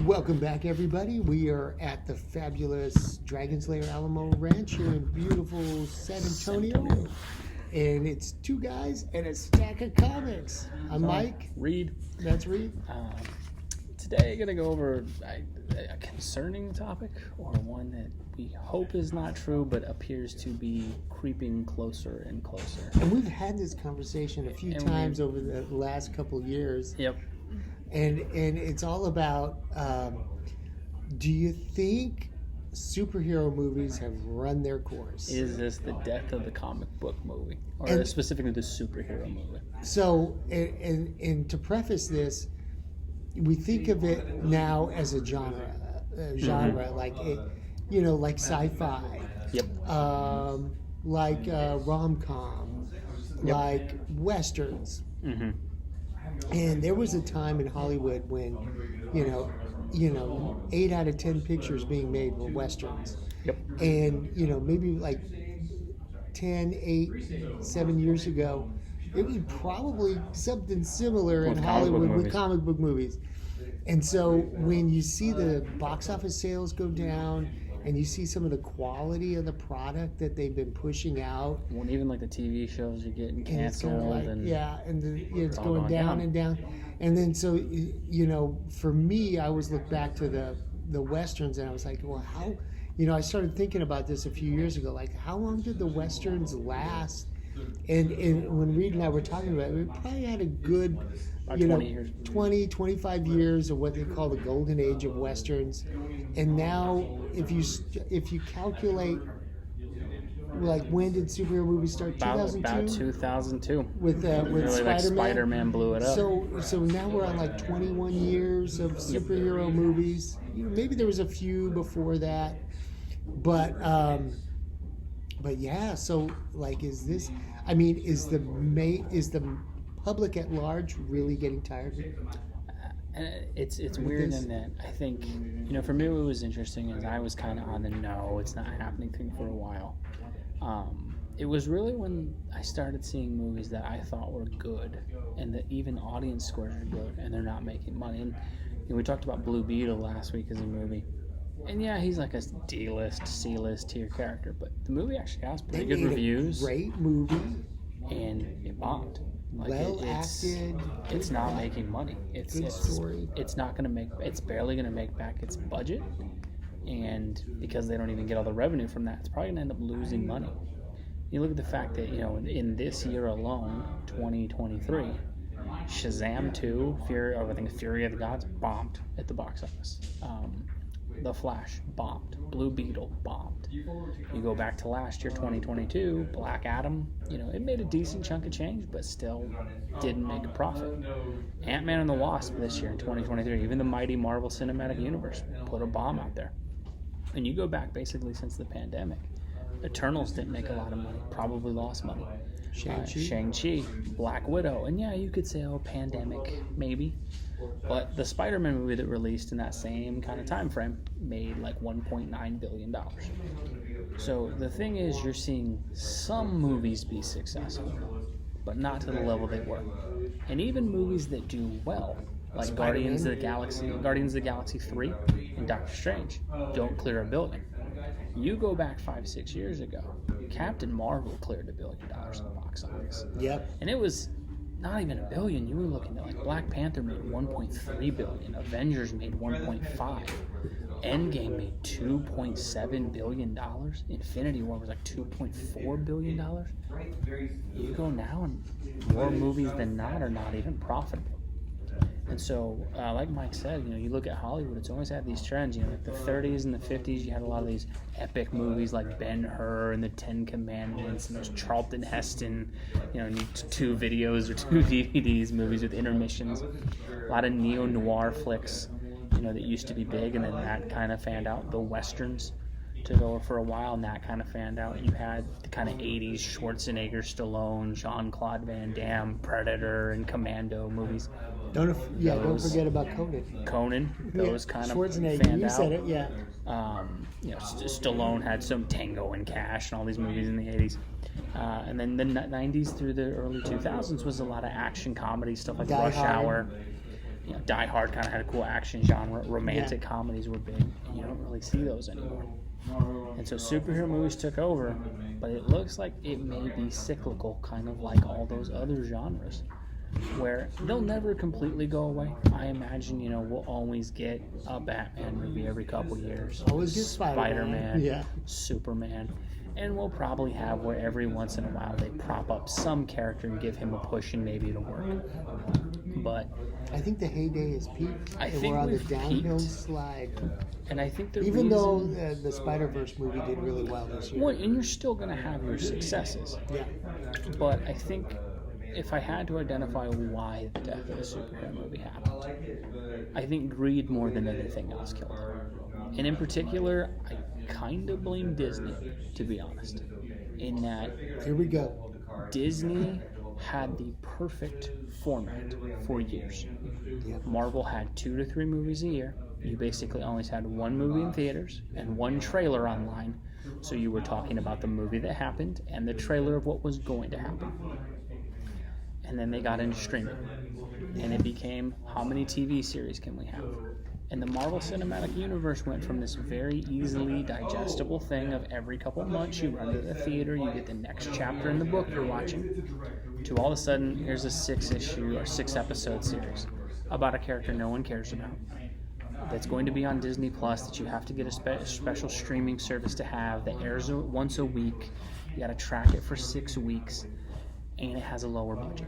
Welcome back, everybody. We are at the fabulous Dragon Slayer Alamo Ranch here in beautiful San Antonio. And it's two guys and a stack of comics. I'm Mike. Reed. That's Reed. Today, I'm going to go over a concerning topic, or one that we hope is not true, but appears to be creeping closer and closer. And we've had this conversation a few times over the last couple of years. Yep. And it's all about, do you think superhero movies have run their course? Is this the death of the comic book movie? Or specifically the superhero movie? So, and to preface this, we think of it now as a genre, like it, like sci-fi, Yep. like rom-com, Yep. like westerns. Mm-hmm. And there was a time in Hollywood when, 8 out of 10 pictures being made were westerns. Yep. And, maybe like 7 years ago, it was probably something similar in Hollywood with comic book movies. And so when you see the box office sales go down and you see some of the quality of the product that they've been pushing out. Well, even like the TV shows are getting canceled. It's going down and down. And then so, for me, I always look back to the Westerns and I was like, well, how, I started thinking about this a few years ago, like how long did the Westerns last? And when Reed and I were talking about it, we probably had a good, 20, 25 years of what they call the golden age of Westerns. And now, if you calculate, like, when did superhero movies start? 2002? About 2002. With really, Spider-Man. like Spider-Man blew it up. So now we're on like 21 years of superhero movies. Maybe there was a few before that, but yeah. So like, is the public at large really getting tired? It's weird in that I think, for me what was interesting is I was kind of on the no, it's not happening thing for a while. It was really when I started seeing movies that I thought were good and that even audience scores are good and they're not making money. And we talked about Blue Beetle last week as a movie. And yeah, he's like a D-list, C-list tier character, but the movie actually has pretty good reviews. Great movie. And it bombed. Like acted. It's not making money. It's story. It's not going to make. It's barely going to make back its budget, and because they don't even get all the revenue from that, it's probably going to end up losing money. You look at the fact that in this year alone, 2023, Shazam 2, Fury of the Gods bombed at the box office. The Flash bombed. Blue Beetle bombed. You go back to last year, 2022, Black Adam, it made a decent chunk of change, but still didn't make a profit. Ant-Man and the Wasp this year in 2023, even the mighty Marvel Cinematic Universe put a bomb out there. And you go back basically since the pandemic, Eternals didn't make a lot of money, probably lost money. Shang-Chi, Black Widow, and yeah, you could say, pandemic, maybe. But the Spider-Man movie that released in that same kind of time frame made like $1.9 billion. So the thing is, you're seeing some movies be successful, but not to the level they were. And even movies that do well, like Guardians of the Galaxy 3 and Doctor Strange, don't clear $1 billion. You go back 5-6 years ago, Captain Marvel cleared $1 billion in the box office. Yep. And it was not even $1 billion. You were looking at like Black Panther made $1.3 billion, Avengers made $1.5, Endgame made $2.7 billion, Infinity War was like $2.4 billion. You go now and more movies than not are not even profitable. And so, like Mike said, you look at Hollywood, it's always had these trends. Like the 30s and the 50s, you had a lot of these epic movies like Ben-Hur and the Ten Commandments and those Charlton Heston, 2 videos or 2 DVDs movies with intermissions. A lot of neo-noir flicks, that used to be big, and then that kind of fanned out. The Westerns took over for a while, and that kind of fanned out. You had the kind of 80s Schwarzenegger, Stallone, Jean-Claude Van Damme, Predator, and Commando movies. Don't forget about Conan. Those kind of Schwarzenegger, fanned you out. said it, yeah. Stallone had some Tango and Cash and all these movies in the 80s. And then the 90s through the early 2000s was a lot of action comedy, stuff like Rush Hour. Die Hard kind of had a cool action genre. Romantic comedies were big, and you don't really see those anymore. And so superhero movies took over, but it looks like it may be cyclical, kind of like all those other genres, where they'll never completely go away. I imagine, we'll always get a Batman movie every couple years. Always get Spider-Man. Superman. And we'll probably have where every once in a while they prop up some character and give him a push and maybe it'll work. But I think the heyday is peaked. I think we're on the we've downhill peaked. slide. And I think even though the Spider-Verse movie did really well this year. Well, and you're still going to have your successes. Yeah. But I think if I had to identify why the death of a superhero movie happened, I think greed more than anything else killed it. And in particular, I kind of blame Disney, to be honest, in that here we go. Disney had the perfect format for years. Marvel had 2 to 3 movies a year. You basically always had one movie in theaters and one trailer online. So you were talking about the movie that happened and the trailer of what was going to happen. And then they got into streaming. And it became, how many TV series can we have? And the Marvel Cinematic Universe went from this very easily digestible thing of every couple months you run to the theater, you get the next chapter in the book you're watching, to all of a sudden, here's a 6-issue or 6-episode series about a character no one cares about that's going to be on Disney Plus, that you have to get a special streaming service to have, that airs once a week. You got to track it for 6 weeks, and it has a lower budget.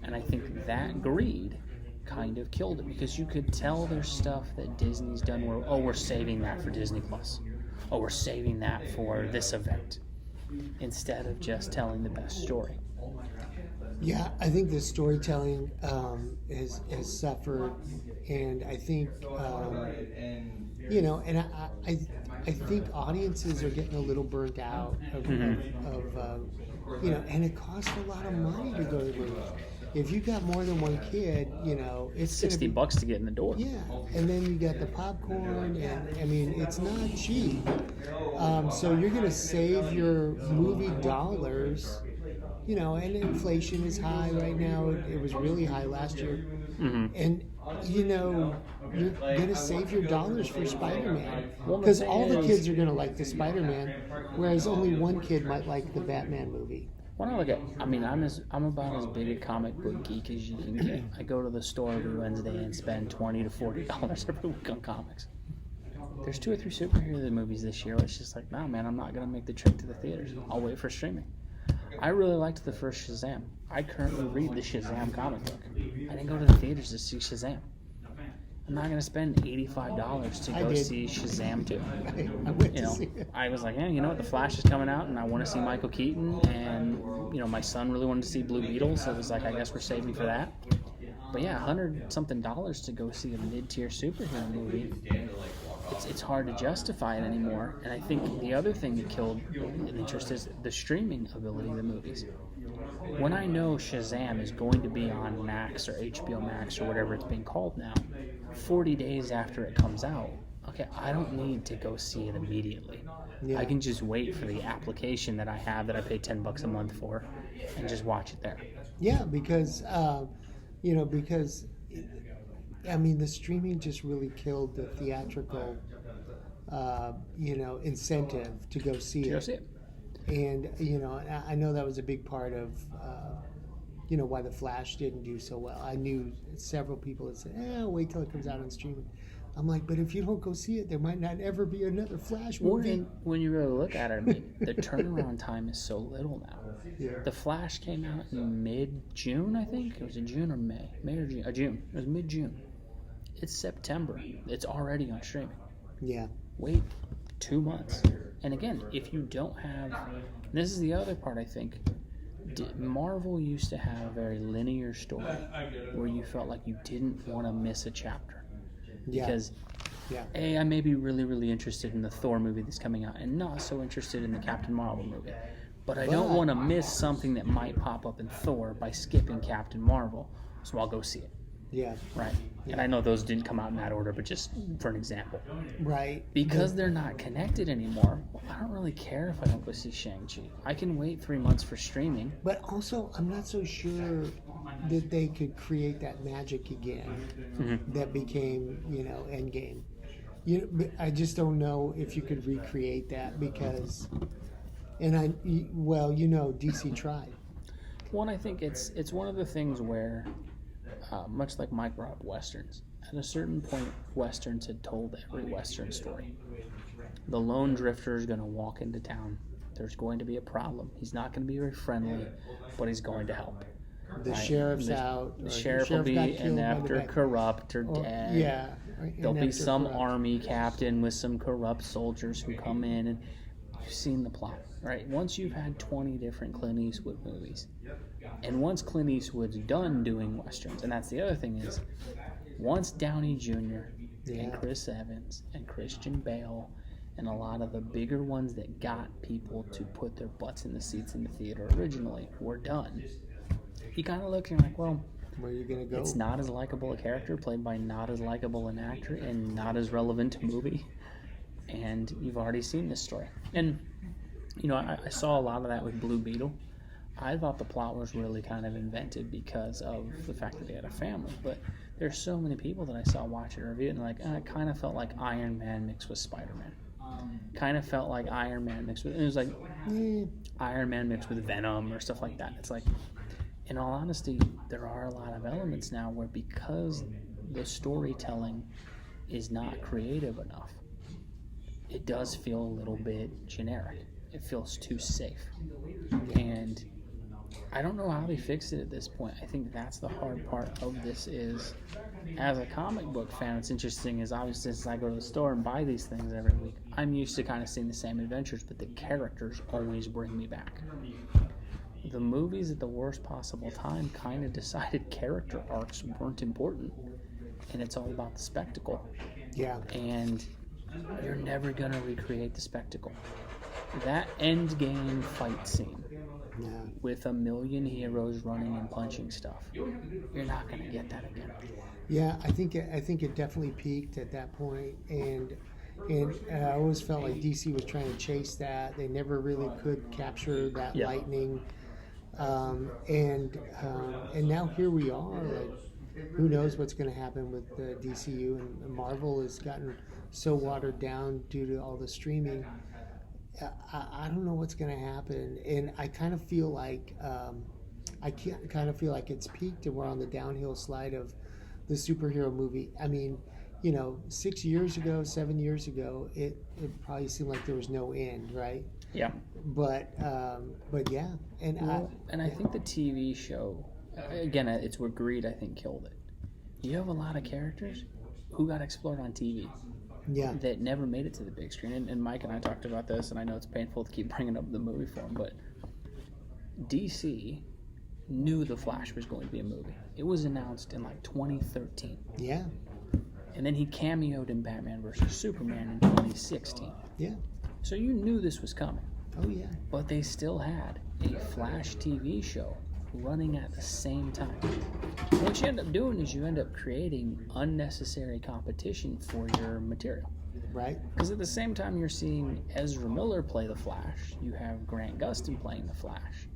And I think that greed kind of killed it, because you could tell there's stuff that Disney's done where, we're saving that for Disney Plus. We're saving that for this event, instead of just telling the best story. Yeah, I think the storytelling has suffered, and I think and I think audiences are getting a little burnt out of and it costs a lot of money to go to the movies. If you got more than one kid, it's $60 to get in the door. Yeah, and then you got the popcorn, and I mean, it's not cheap. So you're going to save your movie dollars, and inflation is high right now. It was really high last year. Mm-hmm. And, you're going to save your dollars for Spider-Man. Because all the kids are going to like the Spider-Man, whereas only one kid might like the Batman movie. When I look at, I'm about as big a comic book geek as you can get. I go to the store every Wednesday and spend $20 to $40 every week on comics. There's 2 or 3 superhero movies this year. It's just like, nah, man, I'm not gonna make the trip to the theaters. I'll wait for streaming. I really liked the first Shazam. I currently read the Shazam comic book. I didn't go to the theaters to see Shazam. I'm not going to spend $85 to go see Shazam 2. I went to see it. I was like, what, The Flash is coming out, and I want to see Michael Keaton, and, my son really wanted to see Blue Beetle, so it was like, I guess we're saving for that. But yeah, $100-something to go see a mid-tier superhero movie, it's hard to justify it anymore. And I think the other thing that killed the interest is the streaming ability of the movies. When I know Shazam is going to be on Max or HBO Max or whatever it's being called now, 40 days after it comes out, okay, I don't need to go see it immediately. Yeah. I can just wait for the application that I have that I pay $10 a month for and just watch it there. Yeah, because the streaming just really killed the theatrical incentive to go see it. And I know that was a big part of why The Flash didn't do so well. I knew several people that said, wait till it comes out on streaming. I'm like, but if you don't go see it, there might not ever be another Flash movie. When you really look at it, the turnaround time is so little now. Yeah. The Flash came out in mid-June, I think. It was in June or May? May or June? June. It was mid-June. It's September. It's already on streaming. Yeah. Wait 2 months. And again, if you don't have... This is the other part, I think. Marvel used to have a very linear story where you felt like you didn't want to miss a chapter. Because, I may be really, really interested in the Thor movie that's coming out and not so interested in the Captain Marvel movie. But I don't want to miss something that might pop up in Thor by skipping Captain Marvel, so I'll go see it. Yeah. Right. And I know those didn't come out in that order, but just for an example. Right. Because they're not connected anymore, I don't really care if I don't go see Shang-Chi. I can wait 3 months for streaming. But also, I'm not so sure that they could create that magic again that became, Endgame. I just don't know if you could recreate that because, DC tried. Well, I think it's one of the things where, much like Mike brought up Westerns, at a certain point, Westerns had told every Western story. The lone drifter is going to walk into town. There's going to be a problem. He's not going to be very friendly, but he's going to help. The sheriff's out. The sheriff will be inept or corrupt or dead. Yeah. There'll be some army captain with some corrupt soldiers who come in, and you've seen the plot, right? Once you've had 20 different Clint Eastwood movies, and once Clint Eastwood's done doing Westerns, and that's the other thing is, once Downey Jr. and Chris Evans and Christian Bale and a lot of the bigger ones that got people to put their butts in the seats in the theater originally were done, you kind of look and you're like, well, where are you going to go? It's not as likable a character played by not as likable an actor and not as relevant to movie. And you've already seen this story. And, I saw a lot of that with Blue Beetle. I thought the plot was really kind of invented because of the fact that they had a family. But there's so many people that I saw watch it or review it and like, it kind of felt like Iron Man mixed with Spider-Man. Kind of felt like Iron Man mixed with... It was like Iron Man mixed with Venom or stuff like that. It's like... In all honesty, there are a lot of elements now where because the storytelling is not creative enough, it does feel a little bit generic. It feels too safe. And I don't know how they fix it at this point. I think that's the hard part of this is, as a comic book fan, what's interesting is obviously since I go to the store and buy these things every week, I'm used to kind of seeing the same adventures, but the characters always bring me back. The movies at the worst possible time kind of decided character arcs weren't important, and it's all about the spectacle. Yeah. And you're never going to recreate the spectacle. That end game fight scene with 1 million heroes running and punching stuff, you're not going to get that again. Yeah, I think it definitely peaked at that point, and I always felt like DC was trying to chase that. They never really could capture that lightning. And now here we are. Who knows what's going to happen with the DCU, and Marvel has gotten so watered down due to all the streaming. I don't know what's going to happen, and I kind of feel like it's peaked, and we're on the downhill slide of the superhero movie. I mean, 6 years ago, 7 years ago, it probably seemed like there was no end, right? Yeah. But yeah, and I think the TV show, again, it's where greed I think killed it. You have a lot of characters who got explored on TV. Yeah. That never made it to the big screen. And Mike and I talked about this, and I know it's painful to keep bringing up the movie form, but DC knew The Flash was going to be a movie. It was announced in 2013. Yeah. And then he cameoed in Batman vs. Superman in 2016. Yeah. So you knew this was coming. Oh, yeah. But they still had a Flash TV show running at the same time. What you end up doing is you end up creating unnecessary competition for your material. Right. Because at the same time you're seeing Ezra Miller play the Flash, you have Grant Gustin playing the Flash.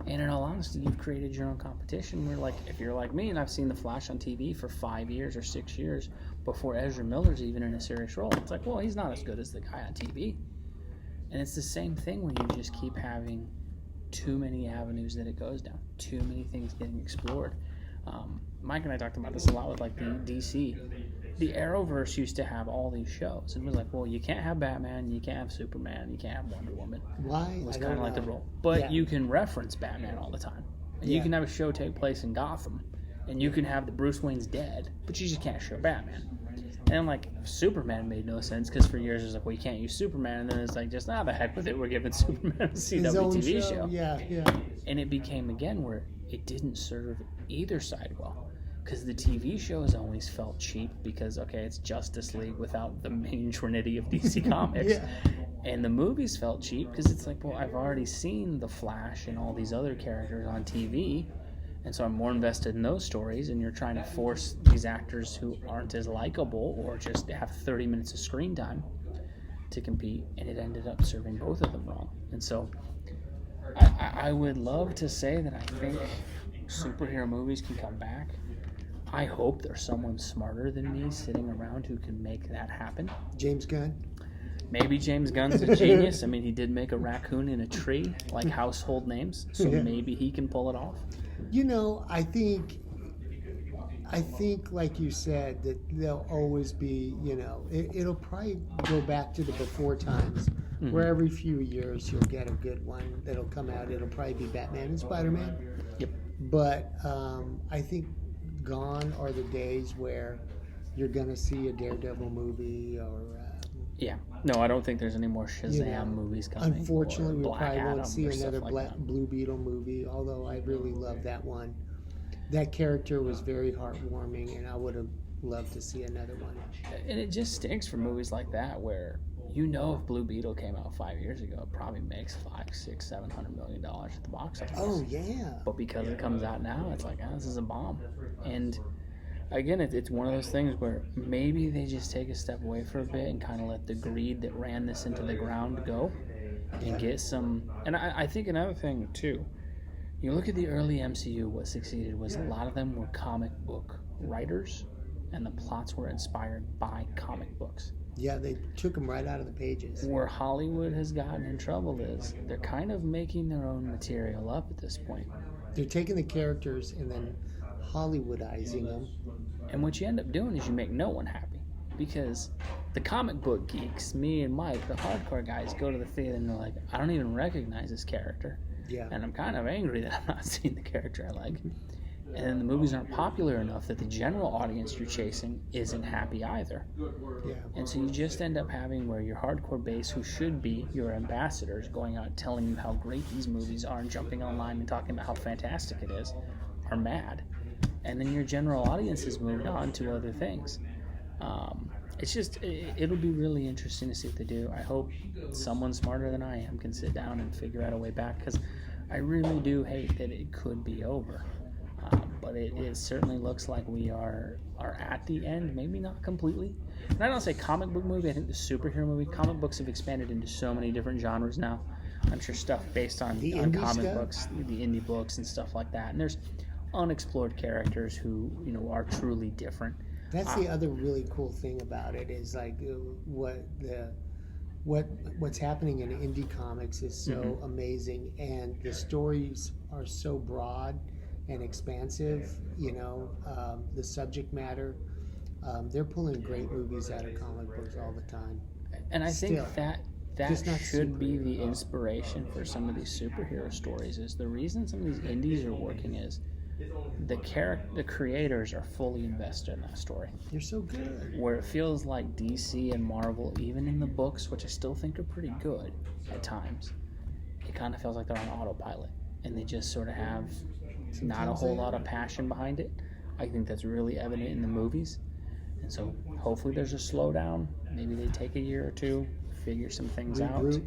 And in all honesty, you've created your own competition where, if you're like me and I've seen the Flash on TV for 5 years or 6 years before Ezra Miller's even in a serious role, it's like, well, he's not as good as the guy on TV. And it's the same thing when you just keep having too many avenues that it goes down, too many things getting explored. Mike and I talked about this a lot with the DC. The Arrowverse used to have all these shows, and it was like, well, you can't have Batman, you can't have Superman, you can't have Wonder Woman. Why? It was kind of like the rule. But you can reference Batman all the time. And you can have a show take place in Gotham, and you can have the Bruce Wayne's dead, but you just can't show Batman. And Superman made no sense because for years it was like, well, you can't use Superman, and then it's like, just the heck with it, we're giving Superman a CW TV show. Yeah. And it became again where it didn't serve either side well. Because the TV shows always felt cheap because, okay, it's Justice League without the main trinity of DC Comics. And the movies felt cheap because it's like, well, I've already seen The Flash and all these other characters on TV, and so I'm more invested in those stories, and you're trying to force these actors who aren't as likable or just have 30 minutes of screen time to compete, and it ended up serving both of them wrong. And so I would love to say that I think superhero movies can come back. I hope there's someone smarter than me sitting around who can make that happen. James Gunn? Maybe James Gunn's a genius. I mean, he did make a raccoon in a tree, like household names, so maybe he can pull it off. You know, I think, like you said, that there'll always be, you know, it'll probably go back to the before times, where every few years you'll get a good one that'll come out. It'll probably be Batman and Spider-Man. Yep. But I think gone are the days where you're going to see a Daredevil movie or... yeah. No, I don't think there's any more Shazam movies coming. Unfortunately, we Black probably Adam won't see another like Blue Beetle movie, although I really love that one. That character was very heartwarming, and I would have loved to see another one. And it just stinks for movies like that where, you know, if Blue Beetle came out 5 years ago, it probably makes $500-$700 million at the box office. Oh, yeah. But because it comes out now, it's like, this is a bomb. And again, it's one of those things where maybe they just take a step away for a bit and kind of let the greed that ran this into the ground go and get some... And I think another thing, too, you look at the early MCU, what succeeded was a lot of them were comic book writers, and the plots were inspired by comic books. Yeah, they took them right out of the pages. Where Hollywood has gotten in trouble is they're kind of making their own material up at this point. They're taking the characters and then Hollywoodizing them. And what you end up doing is you make no one happy. Because the comic book geeks, me and Mike, the hardcore guys, go to the theater and they're like, I don't even recognize this character. Yeah. And I'm kind of angry that I'm not seeing the character I like. And then the movies aren't popular enough that the general audience you're chasing isn't happy either. Yeah. And so you just end up having where your hardcore base, who should be your ambassadors, going out telling you how great these movies are and jumping online and talking about how fantastic it is, are mad. And then your general audience has moved on to other things. It's just, it'll be really interesting to see what they do. I hope someone smarter than I am can sit down and figure out a way back, because I really do hate that it could be over. But it certainly looks like we are at the end, maybe not completely. And I don't say comic book movie, I think the superhero movie. Comic books have expanded into so many different genres now. I'm sure stuff based on comic books, the indie books and stuff like that. And there's unexplored characters who, you know, are truly different. That's the other really cool thing about it is like what's happening in indie comics is so amazing, and the stories are so broad and expansive. You know, the subject matter. They're pulling great movies out of comic books all the time. And I think that should be the superhero. inspiration for some of these superhero stories. Is the reason some of these indies are working is the creators are fully invested in that story. You're so good. Where it feels like DC and Marvel, even in the books, which I still think are pretty good at times, it kind of feels like they're on autopilot, and they just sort of have not a whole lot of passion behind it. I think that's really evident in the movies. And so hopefully there's a slowdown. Maybe they take a year or two, figure some things out.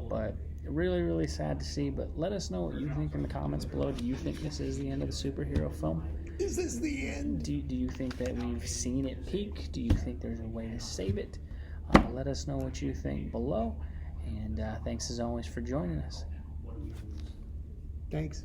But really, really sad to see. But let us know what you think in the comments below. Do you think this is the end of the superhero film? Is this the end? Do you think that we've seen it peak? Do you think there's a way to save it? Let us know what you think below. And thanks as always for joining us. Thanks.